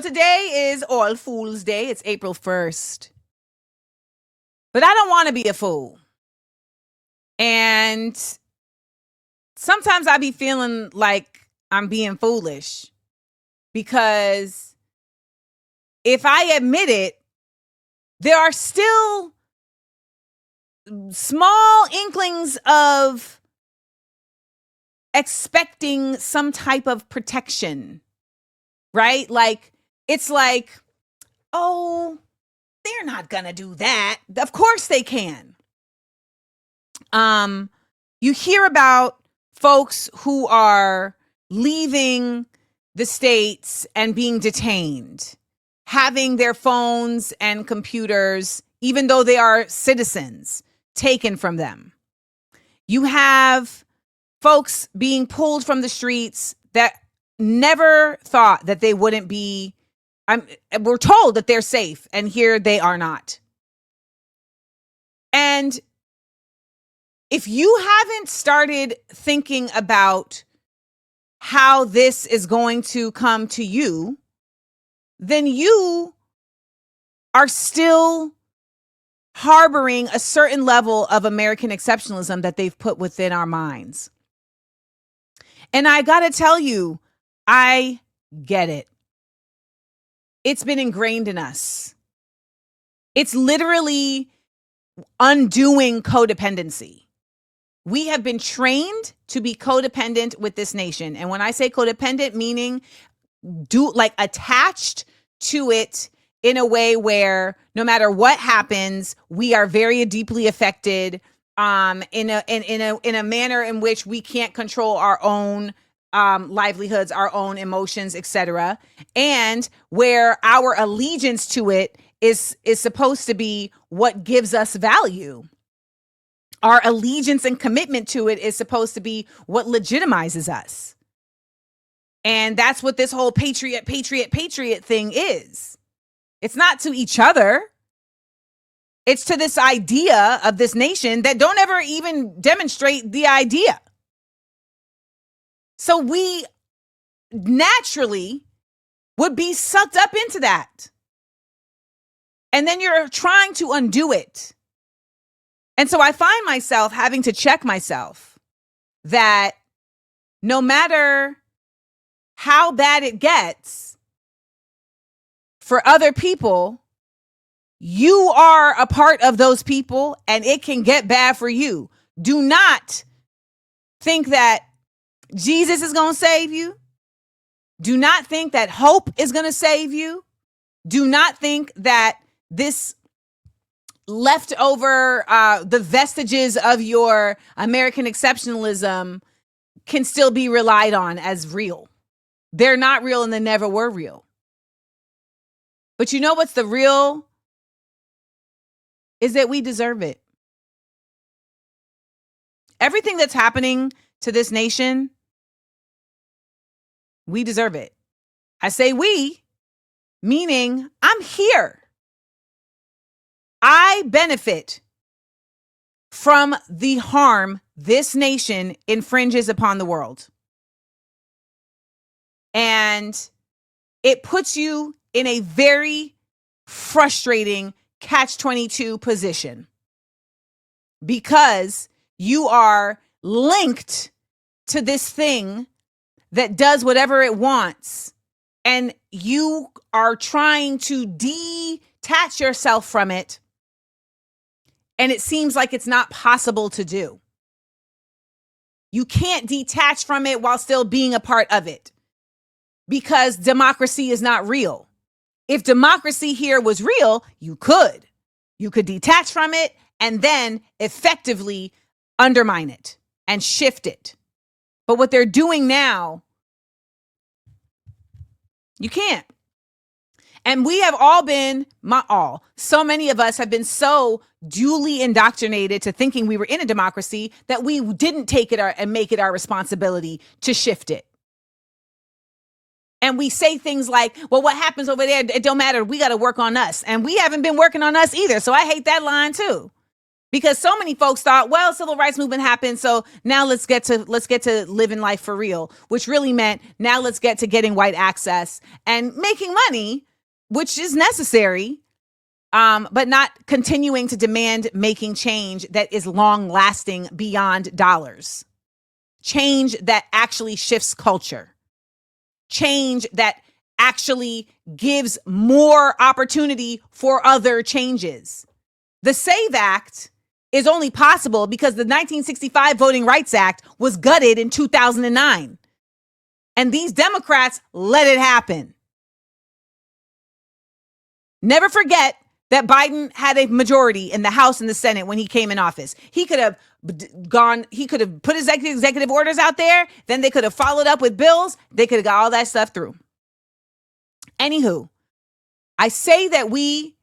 today is All Fool's Day. It's April 1st. But I don't want to be a fool. And sometimes I be feeling like I'm being foolish. Because if I admit it, there are still small inklings of expecting some type of protection, right? Like, it's like, oh, they're not gonna do that. Of course they can. You hear about folks who are leaving the States and being detained, having their phones and computers, even though they are citizens, taken from them. You have folks being pulled from the streets that never thought that they wouldn't be. We're told that they're safe, and here they are not. And if you haven't started thinking about how this is going to come to you, then you are still harboring a certain level of American exceptionalism that they've put within our minds. And I gotta tell you, I get it. It's been ingrained in us. It's literally undoing codependency. We have been trained to be codependent with this nation. And when I say codependent, meaning attached to it in a way where no matter what happens, we are very deeply affected in a manner in which we can't control our own livelihoods, our own emotions, etc. And where our allegiance to it is supposed to be what gives us value. Our allegiance and commitment to it is supposed to be what legitimizes us. And that's what this whole patriot thing is. It's not to each other. It's to this idea of this nation that don't ever even demonstrate the idea. So we naturally would be sucked up into that. And then you're trying to undo it. And so I find myself having to check myself that no matter how bad it gets for other people, you are a part of those people and it can get bad for you. Do not think that Jesus is going to save you. Do not think that hope is going to save you. Do not think that this leftover, the vestiges of your American exceptionalism can still be relied on as real. They're not real and they never were real. But you know what's the real is that we deserve it. Everything that's happening to this nation, we deserve it. I say we, meaning I'm here. I benefit from the harm this nation infringes upon the world. And it puts you in a very frustrating catch-22 position because you are linked to this thing that does whatever it wants, and you are trying to detach yourself from it. And it seems like it's not possible to do. You can't detach from it while still being a part of it because democracy is not real. If democracy here was real, you could detach from it and then effectively undermine it and shift it. But what they're doing now, you can't. And we have all been, so many of us have been so duly indoctrinated to thinking we were in a democracy that we didn't take it and make it our responsibility to shift it. And we say things like, well, what happens over there, it don't matter. We got to work on us. And we haven't been working on us either. So I hate that line too. Because so many folks thought, well, civil rights movement happened, so now let's get to living life for real, which really meant now let's get to getting white access and making money, which is necessary, but not continuing to demand making change that is long lasting beyond dollars. Change that actually shifts culture. Change that actually gives more opportunity for other changes. The SAVE Act is only possible because the 1965 Voting Rights Act was gutted in 2009. And these Democrats let it happen. Never forget that Biden had a majority in the House and the Senate when he came in office. He could have put executive orders out there. Then they could have followed up with bills. They could have got all that stuff through. Anywho, I say that we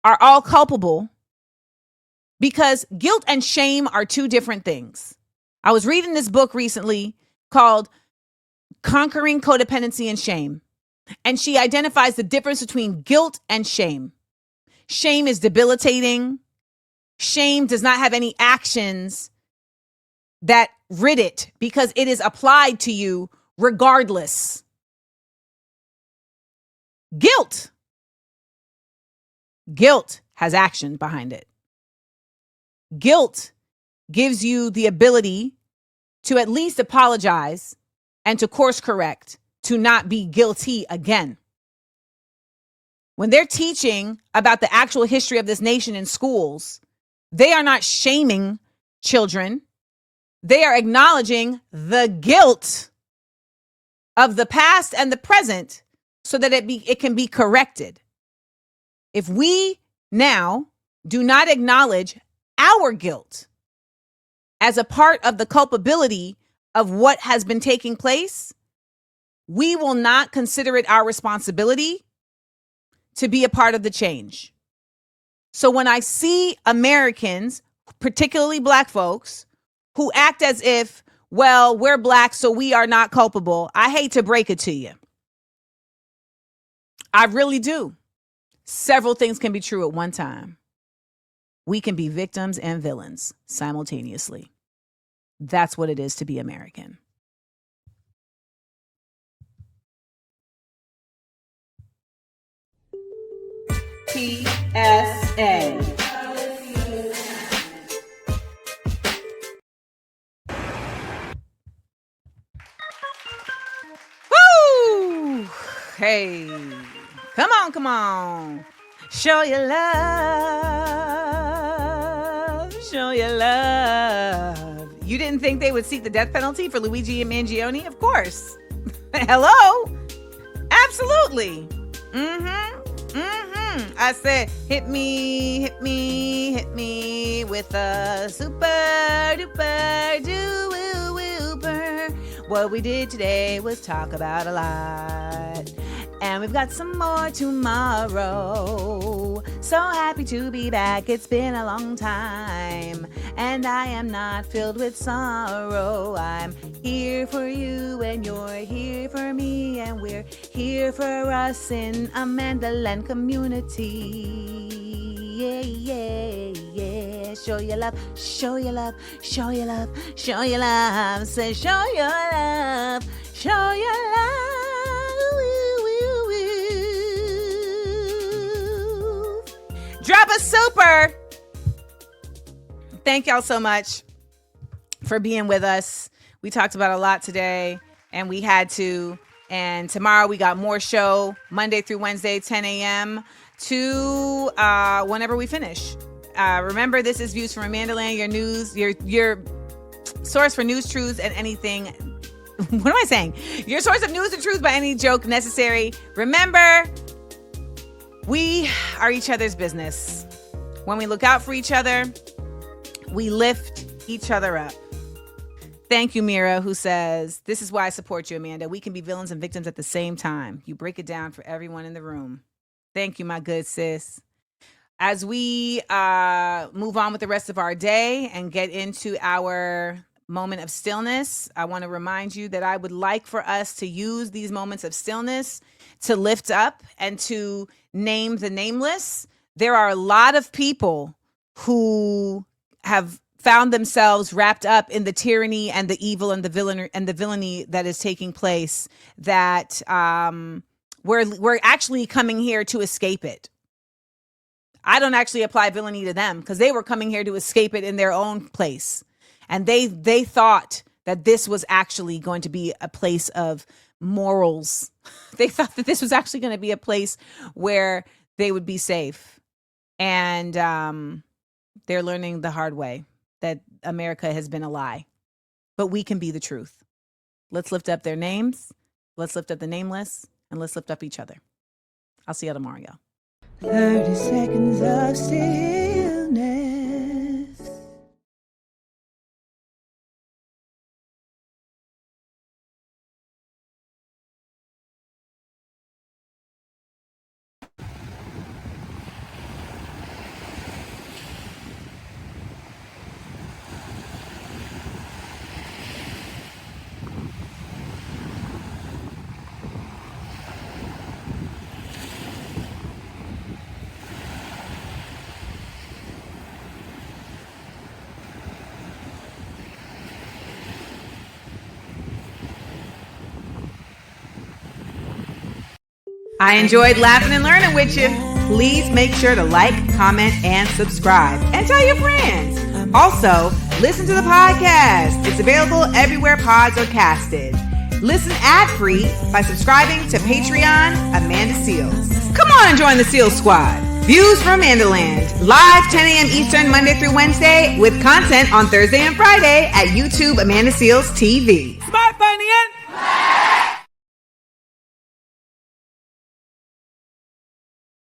are all culpable because guilt and shame are two different things. I was reading this book recently called Conquering Codependency and Shame, and she identifies the difference between guilt and shame. Shame is debilitating. Shame does not have any actions that rid it because it is applied to you regardless. Guilt has action behind it. Guilt gives you the ability to at least apologize and to course correct, to not be guilty again. When they're teaching about the actual history of this nation in schools, they are not shaming children. They are acknowledging the guilt of the past and the present so that it can be corrected. If we now do not acknowledge our guilt as a part of the culpability of what has been taking place, we will not consider it our responsibility to be a part of the change. So when I see Americans, particularly Black folks, who act as if, well, we're Black, so we are not culpable, I hate to break it to you. I really do. Several things can be true at one time. We can be victims and villains simultaneously. That's what it is to be American. PSA. Woo! Hey, come on. Show your love. You didn't think they would seek the death penalty for Luigi Mangione? Of course. Hello? Absolutely. I said, hit me with a super duper doo-woo-wooper. What we did today was talk about a lot. And we've got some more tomorrow. So happy to be back. It's been a long time. And I am not filled with sorrow. I'm here for you and you're here for me. And we're here for us in AmandaLand community. Yeah. Show your love. Say show your love. Drop a super. Thank y'all so much for being with us. We talked about a lot today, and we had to. And tomorrow we got more show, Monday through Wednesday, 10 a.m. to whenever we finish. Remember, this is Views from AmandaLand, your news, your source for news, truths, and anything. What am I saying? Your source of news and truth by any joke necessary. Remember, we are each other's business. When we look out for each other, we lift each other up. Thank you, Mira, who says, this is why I support you, Amanda. We can be villains and victims at the same time. You break it down for everyone in the room. Thank you, my good sis. As we move on with the rest of our day and get into our moment of stillness, I want to remind you that I would like for us to use these moments of stillness to lift up and to name the nameless. There are a lot of people who have found themselves wrapped up in the tyranny and the evil and the villainy that is taking place, that we're actually coming here to escape it. I don't actually apply villainy to them because they were coming here to escape it in their own place. And they thought that this was actually going to be a place of morals. They thought that this was actually going to be a place where they would be safe. And they're learning the hard way that America has been a lie. But we can be the truth. Let's lift up their names. Let's lift up the nameless. And let's lift up each other. I'll see you tomorrow, y'all. 30 seconds of stillness. I enjoyed laughing and learning with you. Please make sure to like, comment, and subscribe. And tell your friends. Also, listen to the podcast. It's available everywhere pods are casted. Listen ad-free by subscribing to Patreon Amanda Seals. Come on and join the Seals Squad. Views from AmandaLand. Live 10 a.m. Eastern, Monday through Wednesday, with content on Thursday and Friday at YouTube Amanda Seals TV. Smart, funny, and